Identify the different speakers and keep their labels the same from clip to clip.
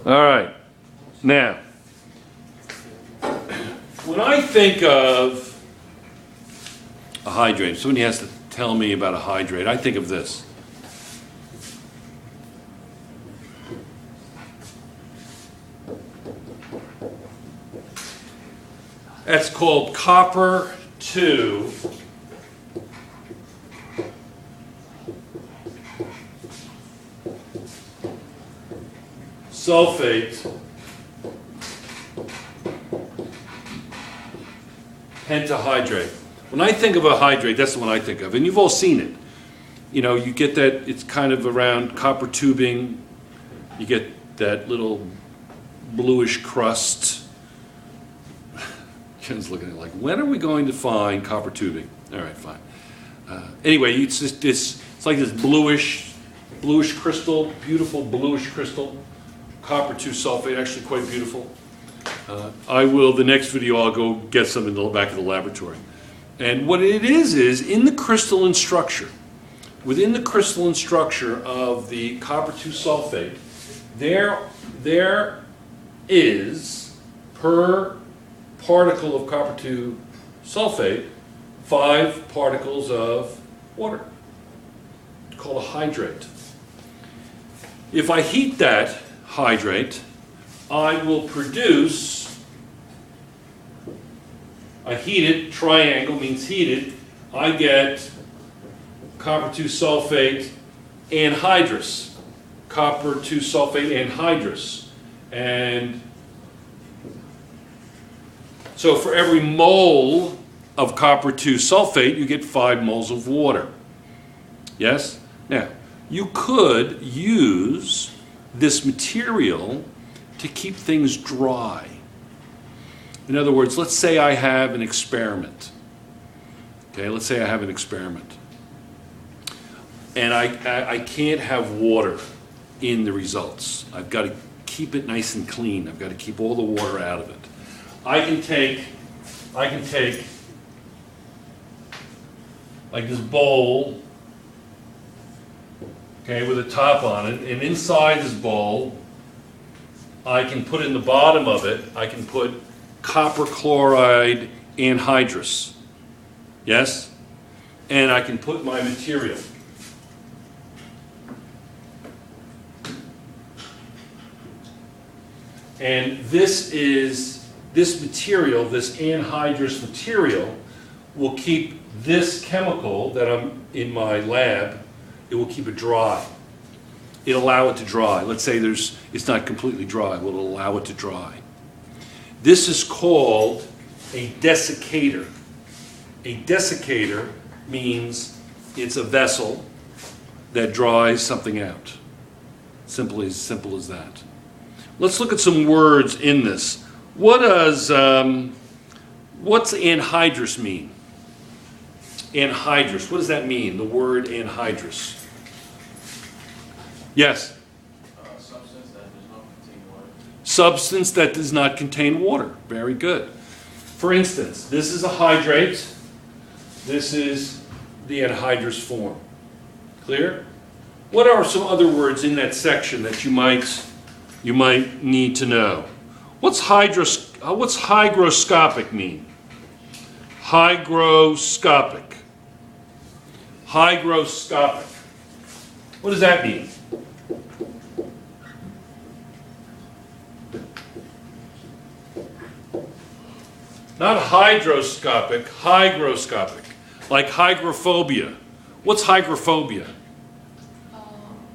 Speaker 1: All right. Now, when I think of a hydrate, somebody has to tell me about a hydrate, I think of this. That's called copper 2 sulfate pentahydrate. When I think of a hydrate, that's the one I think of, and you've all seen it. You know, you get that, it's kind of around copper tubing, you get that little bluish crust. Ken's looking at it like, when are we going to find copper tubing? All right, fine. Anyway, it's just this, it's like this bluish crystal, beautiful bluish crystal. Copper 2 sulfate, actually quite beautiful. The next video I'll go get some in the back of the laboratory. And what it is in the crystalline structure, within the crystalline structure of the copper 2 sulfate, there is, per particle of copper 2 sulfate, 5 particles of water, called a hydrate. If I heat that hydrate, I will produce, I heat it, triangle means heated, I get copper 2 sulfate anhydrous, copper 2 sulfate anhydrous. And so for every mole of copper 2 sulfate, you get 5 moles of water. Yes? Now, you could use this material to keep things dry. In other words, let's say I have an experiment. Okay, let's say I have an experiment. And I can't have water in the results. I've got to keep it nice and clean. I've got to keep all the water out of it. I can take like this bowl, okay, with a top on it, and inside this bowl, I can put in the bottom of it, I can put copper chloride anhydrous, yes? And I can put my material. And this material, this anhydrous material, will keep this chemical that I'm in my lab, it will keep it dry. It'll allow it to dry. Let's say it's not completely dry, but it'll allow it to dry. This is called a desiccator. A desiccator means it's a vessel that dries something out. Simple as that. Let's look at some words in this. What's anhydrous mean? Anhydrous, what does that mean, the word anhydrous? Yes?
Speaker 2: Substance that does not contain water.
Speaker 1: Substance that does not contain water. Very good. For instance, this is a hydrate. This is the anhydrous form. Clear? What are some other words in that section that you might need to know? What's hygroscopic mean? Hygroscopic. Hygroscopic. What does that mean? Not hydroscopic, hygroscopic. Like hygrophobia. What's hygrophobia?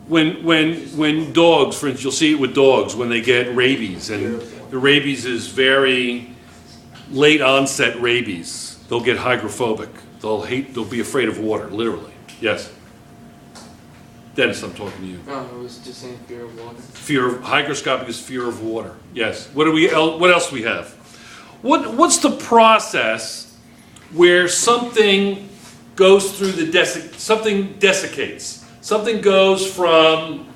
Speaker 1: When dogs, for instance, you'll see it with dogs when they get rabies, and the rabies is very late onset rabies. They'll get hygrophobic. They'll be afraid of water, literally. Yes? Dennis, I'm talking to you.
Speaker 2: No, I was just saying fear of water.
Speaker 1: Hygroscopic is fear of water. Yes. What else do we have? What's the process where something goes through something desiccates? Something goes from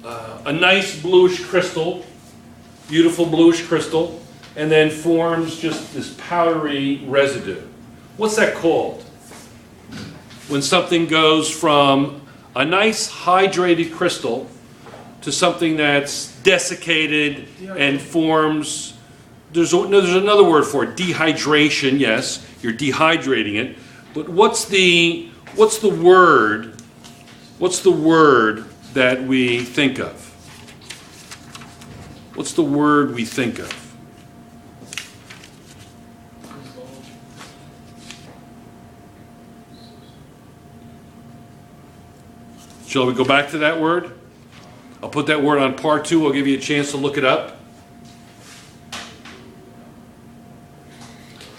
Speaker 1: a nice bluish crystal, beautiful bluish crystal, and then forms just this powdery residue. What's that called? When something goes from a nice hydrated crystal to something that's desiccated and forms. There's another word for it. Dehydration. Yes, you're dehydrating it. But what's the word? What's the word that we think of? What's the word we think of? Shall we go back to that word? I'll put that word on part 2. I'll give you a chance to look it up.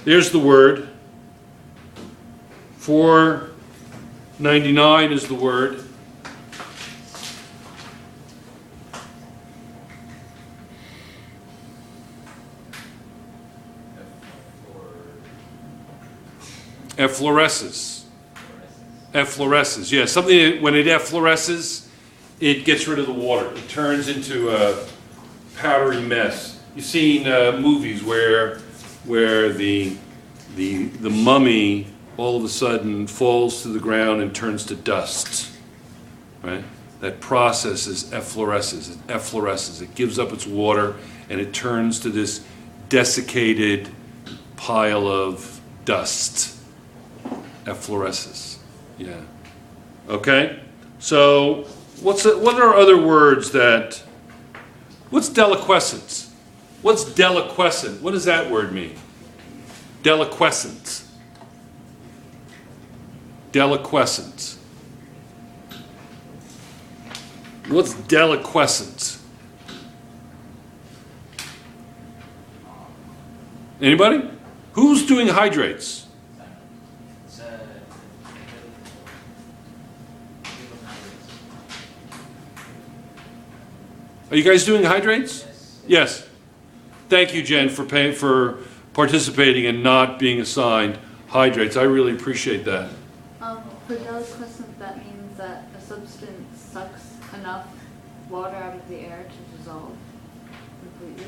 Speaker 1: There's the word. 499 is the word. Effloresces. Effloresces. Yeah, something that, when it effloresces, it gets rid of the water. It turns into a powdery mess. You've seen movies where the mummy all of a sudden falls to the ground and turns to dust. Right? That process is effloresces. It effloresces. It gives up its water and it turns to this desiccated pile of dust. Effloresces. Yeah. Okay? So, what are other words that... What's deliquescence? What's deliquescent? What does that word mean? Deliquescence. Deliquescence. What's deliquescence? Anybody? Who's doing hydrates? Are you guys doing hydrates? Yes. Thank you, Jen, for participating and not being assigned hydrates. I really appreciate that.
Speaker 3: For deliquescent, that means that a substance sucks enough water out of the air to dissolve completely.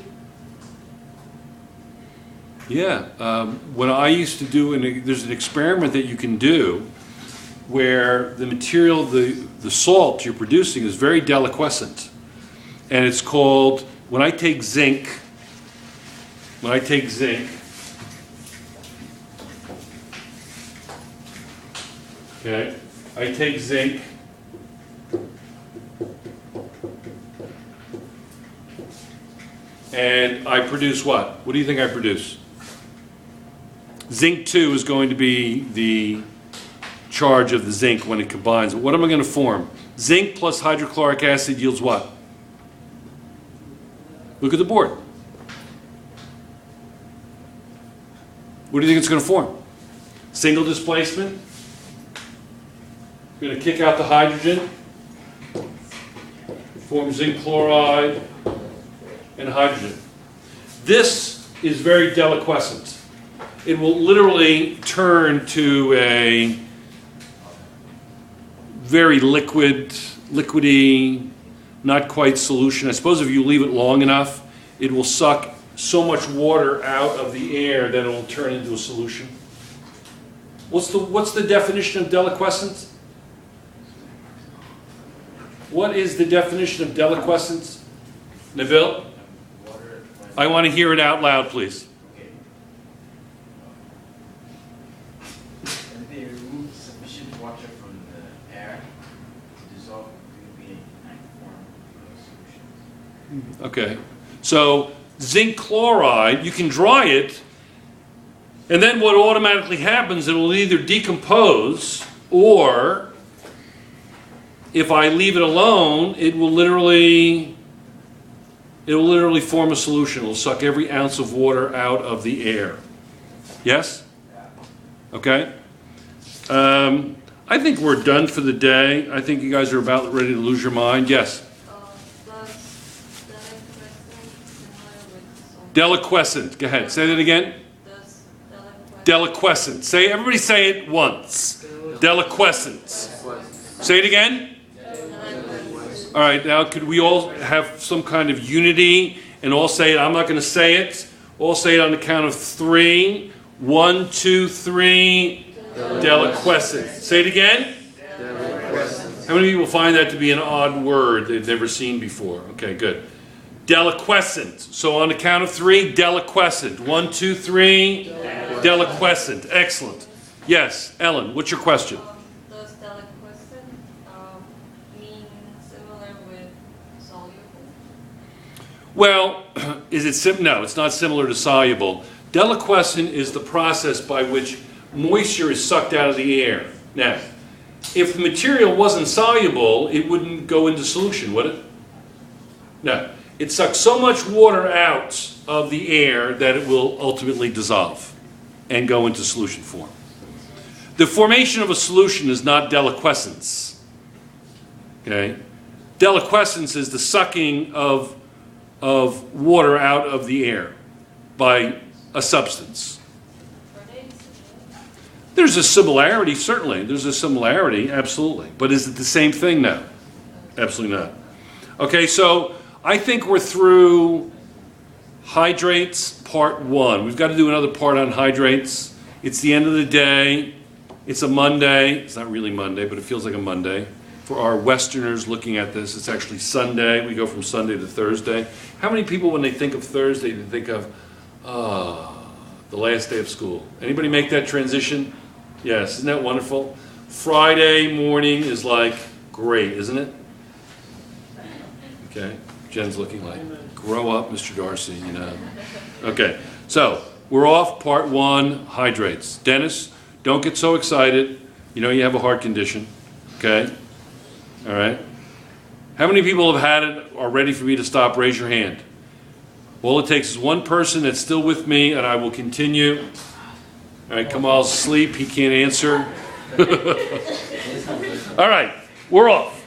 Speaker 1: Yeah. What I used to do, there's an experiment that you can do where the material, the salt you're producing is very deliquescent. And it's called, when I take zinc, okay, I take zinc, and I produce what? What do you think I produce? Zinc 2 is going to be the charge of the zinc when it combines. What am I going to form? Zinc plus hydrochloric acid yields what? Look at the board. What do you think it's going to form? Single displacement. Going to kick out the hydrogen. Form zinc chloride and hydrogen. This is very deliquescent. It will literally turn to a very liquidy, not quite solution. I suppose if you leave it long enough, it will suck so much water out of the air that it will turn into a solution. What's the definition of deliquescence? What is the definition of deliquescence? Neville? I want to hear it out loud, please.
Speaker 2: When they remove sufficient water from the air to dissolve completely and form solutions.
Speaker 1: Okay. So zinc chloride, you can dry it, and then what automatically happens, it will either decompose, or if I leave it alone, it will literally form a solution. It will suck every ounce of water out of the air. Yes? Okay? I think we're done for the day. I think you guys are about ready to lose your mind. Yes? Deliquescent. Go ahead. Say that again. Deliquescent. Say, everybody say it once. Deliquescent. Say it again. All right, now could we all have some kind of unity and all say it? I'm not going to say it. All say it on the count of 3. 1, 2, 3. Deliquescent. Say it again.
Speaker 2: Deliquescent.
Speaker 1: How many people find that to be an odd word they've never seen before? Okay, good. Deliquescent. So on the count of 3, deliquescent. 1, 2, 3. Deliquescent. Excellent. Yes, Ellen, what's your question?
Speaker 4: Does deliquescent mean similar with soluble?
Speaker 1: Well, is it no, it's not similar to soluble. Deliquescent is the process by which moisture is sucked out of the air. Now, if the material wasn't soluble, it wouldn't go into solution, would it? No. It sucks so much water out of the air that it will ultimately dissolve and go into solution form. The formation of a solution is not deliquescence. Okay? Deliquescence is the sucking of water out of the air by a substance. There's a similarity, certainly. There's a similarity, absolutely. But is it the same thing? No. Absolutely not. Okay, so I think we're through hydrates part 1. We've got to do another part on hydrates. It's the end of the day. It's a Monday. It's not really Monday, but it feels like a Monday. For our Westerners looking at this, it's actually Sunday. We go from Sunday to Thursday. How many people, when they think of Thursday, they think of, the last day of school? Anybody make that transition? Yes, isn't that wonderful? Friday morning is like, great, isn't it? Okay, Jen's looking like, grow up, Mr. Darcy, you know. Okay, so we're off part 1, hydrates. Dennis, don't get so excited. You know you have a heart condition, okay? All right. How many people have had it, are ready for me to stop? Raise your hand. All it takes is one person that's still with me, and I will continue. All right, Kamal's asleep. He can't answer. All right, we're off.